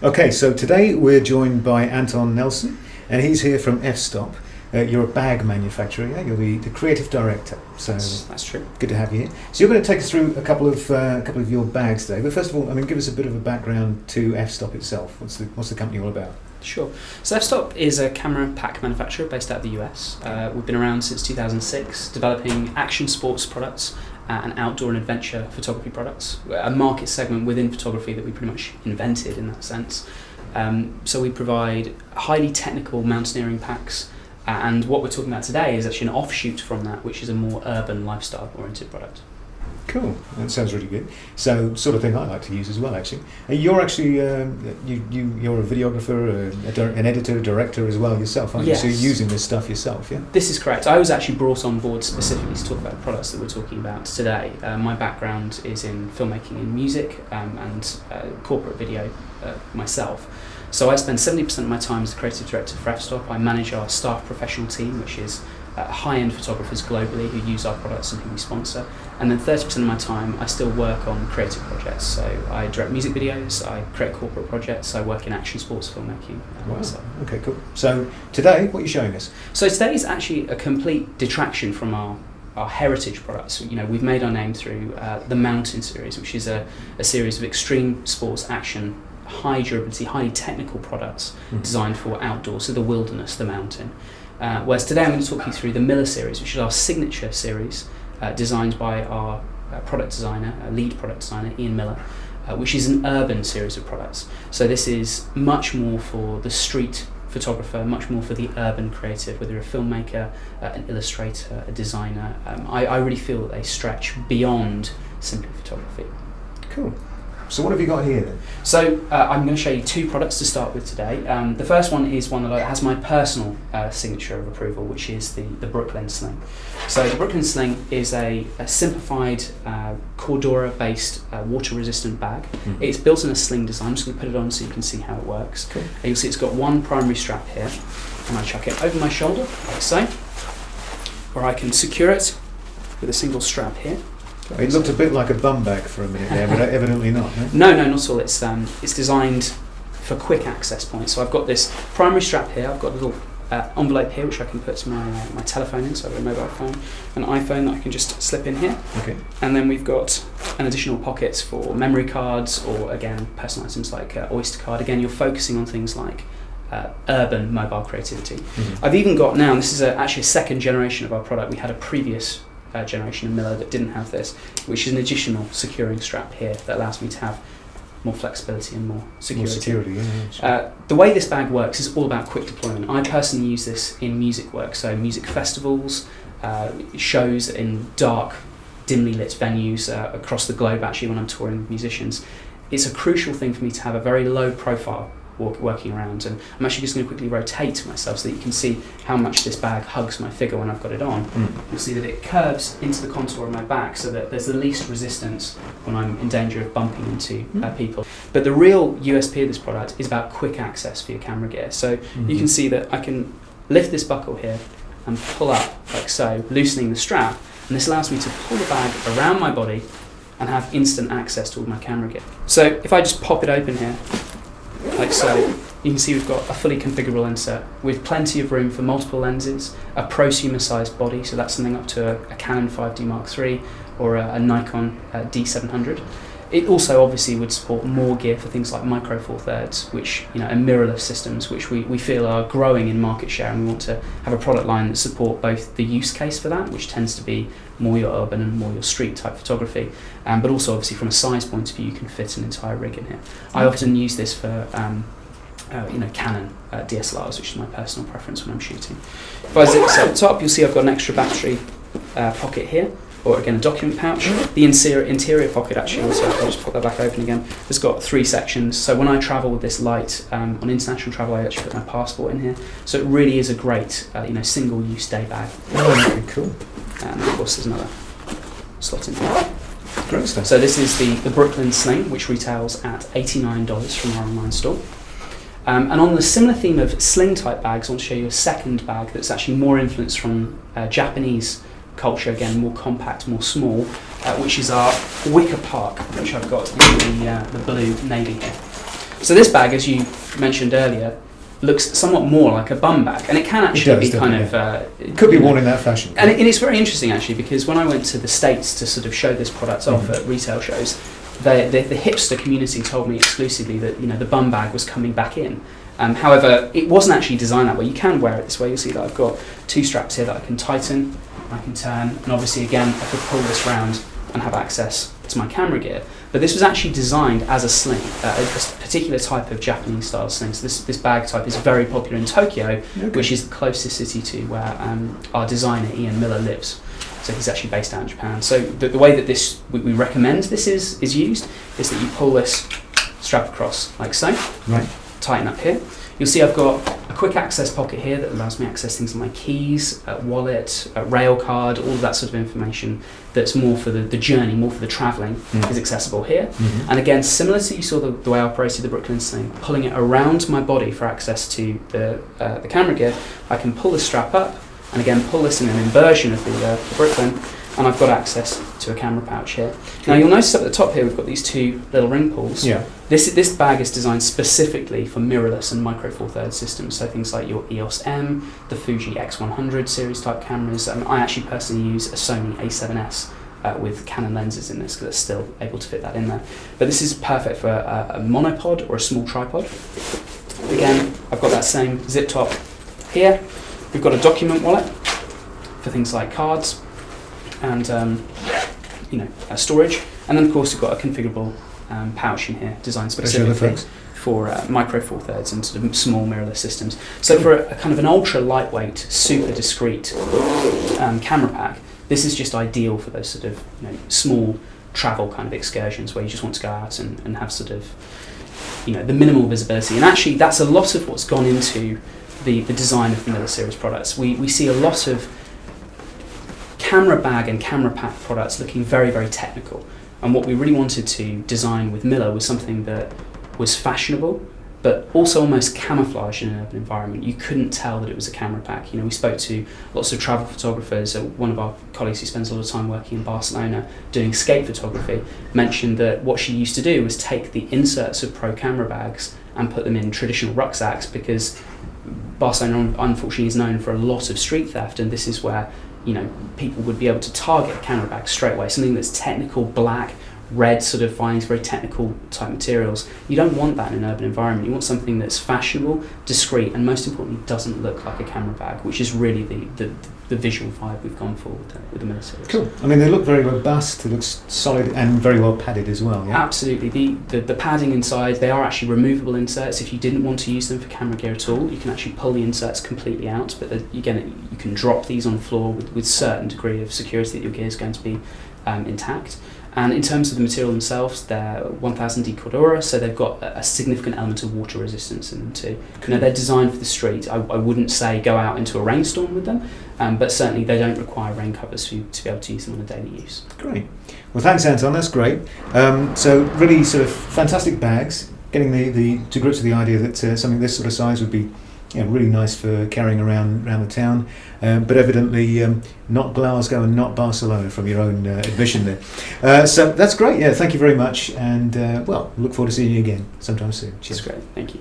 Okay, so today we're joined by Anton Nelson, and he's here from Fstop. You're a bag manufacturer, yeah? You're the creative director. So that's true. Good to have you here. So you're going to take us through a couple of your bags today. But first of all, give us a bit of a background to Fstop itself. What's the company all about? Sure. So Fstop is a camera pack manufacturer based out of the US. We've been around since 2006, developing action sports products and outdoor and adventure photography products, a market segment within photography that we pretty much invented in that sense. So we provide highly technical mountaineering packs, and what we're talking about today is actually an offshoot from that, which is a more urban lifestyle oriented product. Cool, that sounds really good. So, sort of thing I like to use as well, actually. You're actually you're a videographer, an editor, director as well yourself, aren't you? Yes. So you're using this stuff yourself, yeah? This is correct. I was actually brought on board specifically to talk about the products that we're talking about today. My background is in filmmaking and music and corporate video myself. So I spend 70% of my time as the creative director for Fstop. I manage our staff professional team, which is high-end photographers globally who use our products and who we sponsor. And then 30% of my time I still work on creative projects. So I direct music videos, I create corporate projects, I work in action sports filmmaking. Wow. Okay, cool. So today, what are you showing us? So today is actually a complete detraction from our heritage products. You know, we've made our name through the Mountain series, which is a series of extreme sports action, high durability, highly technical products designed for outdoors, so the wilderness, the mountain. Whereas today I'm going to talk you through the Miller series, which is our signature series, designed by our lead product designer, Ian Miller, which is an urban series of products. So this is much more for the street photographer, much more for the urban creative, whether you're a filmmaker, an illustrator, a designer. I really feel that they stretch beyond simply photography. Cool. So what have you got here then? So I'm going to show you two products to start with today. The first one is one that has my personal signature of approval, which is the Brooklyn Sling. So the Brooklyn Sling is a simplified Cordura-based water-resistant bag. It's built in a sling design. I'm just going to put it on so you can see how it works. Cool. You'll see it's got one primary strap here, and I chuck it over my shoulder, like so, where I can secure it with a single strap here. It looked a bit like a bum bag for a minute there, but evidently not. No, not at all. It's designed for quick access points. So I've got this primary strap here. I've got a little envelope here, which I can put my telephone in. So I've got a mobile phone, an iPhone that I can just slip in here. Okay. And then we've got an additional pocket for memory cards, or again, personal items like Oyster card. Again, you're focusing on things like urban mobile creativity. I've even got now, and this is actually a second generation of our product. We had a previous generation of Miller that didn't have this, which is an additional securing strap here that allows me to have more flexibility and more security. Yeah. The way this bag works is all about quick deployment. I personally use this in music work, so music festivals, shows in dark, dimly lit venues across the globe, actually, when I'm touring with musicians. It's a crucial thing for me to have a very low profile working around, and I'm actually just going to quickly rotate myself so that you can see how much this bag hugs my figure when I've got it on. You'll see that it curves into the contour of my back so that there's the least resistance when I'm in danger of bumping into people. But the real USP of this product is about quick access for your camera gear. So you can see that I can lift this buckle here and pull up like so, loosening the strap, and this allows me to pull the bag around my body and have instant access to all my camera gear. So if I just pop it open here, like so, you can see we've got a fully configurable insert with plenty of room for multiple lenses, a prosumer sized body, so that's something up to a Canon 5D Mark III or a Nikon D700. It also obviously would support more gear for things like micro four thirds, which are mirrorless systems, which we feel are growing in market share, and we want to have a product line that support both the use case for that, which tends to be more your urban and more your street type photography, but also obviously from a size point of view, you can fit an entire rig in here. I often use this for Canon DSLRs, which is my personal preference when I'm shooting. If I zip this up top, you'll see I've got an extra battery pocket here, or again a document pouch. The interior pocket actually also, I'll just put that back open again, has got 3 sections. So when I travel with this light on international travel, I actually put my passport in here. So it really is a great single-use day bag. Oh, okay, cool. And of course there's another slot in here. Great stuff. So this is the Brooklyn Sling, which retails at $89 from our online store. And on the similar theme of sling type bags, I want to show you a second bag that's actually more influenced from Japanese culture, again more compact, more small, which is our Wicker Park, which I've got in the blue navy here. So this bag, as you mentioned earlier, looks somewhat more like a bum bag, and it can actually be kind of... it could be worn in that fashion. And it's very interesting, actually, because when I went to the States to sort of show this product off at retail shows, the hipster community told me exclusively that the bum bag was coming back in. However, it wasn't actually designed that way. You can wear it this way. You'll see that I've got 2 straps here that I can tighten, I can turn, and obviously again I could pull this round and have access to my camera gear. But this was actually designed as a sling, a particular type of Japanese style sling. So this bag type is very popular in Tokyo, which is the closest city to where our designer Ian Miller lives. So he's actually based out in Japan. So the way that we recommend this is used is that you pull this strap across like so. Right. Tighten up here. You'll see I've got a quick access pocket here that allows me to access things like my keys, wallet, rail card, all of that sort of information that's more for the journey, more for the travelling, is accessible here. And again, similar to you saw the way I operated the Brooklyn sling, pulling it around my body for access to the camera gear, I can pull the strap up and again pull this in an inversion of the Brooklyn, and I've got access to a camera pouch here. Now you'll notice up at the top here we've got these 2 little ring pulls. Yeah. This bag is designed specifically for mirrorless and micro four thirds systems, so things like your EOS M, the Fuji X100 series type cameras. I actually personally use a Sony A7S with Canon lenses in this because it's still able to fit that in there. But this is perfect for a monopod or a small tripod. Again, I've got that same zip top here. We've got a document wallet for things like cards and storage, and then of course we've got a configurable pouch in here designed specifically for micro four thirds and sort of small mirrorless systems. So for a kind of an ultra lightweight, super discreet camera pack, this is just ideal for those sort of small travel kind of excursions where you just want to go out and have sort of the minimal visibility. And actually that's a lot of what's gone into the design of the Miller series products. We see a lot of camera bag and camera pack products looking very, very technical. And what we really wanted to design with Miller was something that was fashionable, but also almost camouflaged in an urban environment. You couldn't tell that it was a camera pack. We spoke to lots of travel photographers. One of our colleagues who spends a lot of time working in Barcelona doing skate photography mentioned that what she used to do was take the inserts of pro camera bags and put them in traditional rucksacks, because Barcelona unfortunately is known for a lot of street theft, and this is where people would be able to target a camera bag straight away, something that's technical, black, red, sort of finds very technical type materials. You don't want that in an urban environment. You want something that's fashionable, discreet, and most importantly doesn't look like a camera bag, which is really the visual vibe we've gone for with the Miller series. Cool. I mean, they look very robust, it looks solid and very well padded as well. Yeah? Absolutely. The padding inside, they are actually removable inserts. If you didn't want to use them for camera gear at all, you can actually pull the inserts completely out, but again, you can drop these on the floor with certain degree of security that your gear is going to be intact. And in terms of the material themselves, they're 1000D Cordura, so they've got a significant element of water resistance in them too. They're designed for the street. I wouldn't say go out into a rainstorm with them, but certainly they don't require rain covers for you to be able to use them on a daily use. Great. Well, thanks, Anton. That's great. So really sort of fantastic bags, getting to grips with the idea that something this sort of size would be really nice for carrying around the town, but evidently not Glasgow and not Barcelona from your own admission there. So that's great. Yeah, thank you very much, and look forward to seeing you again sometime soon. Cheers. That's great. Thank you.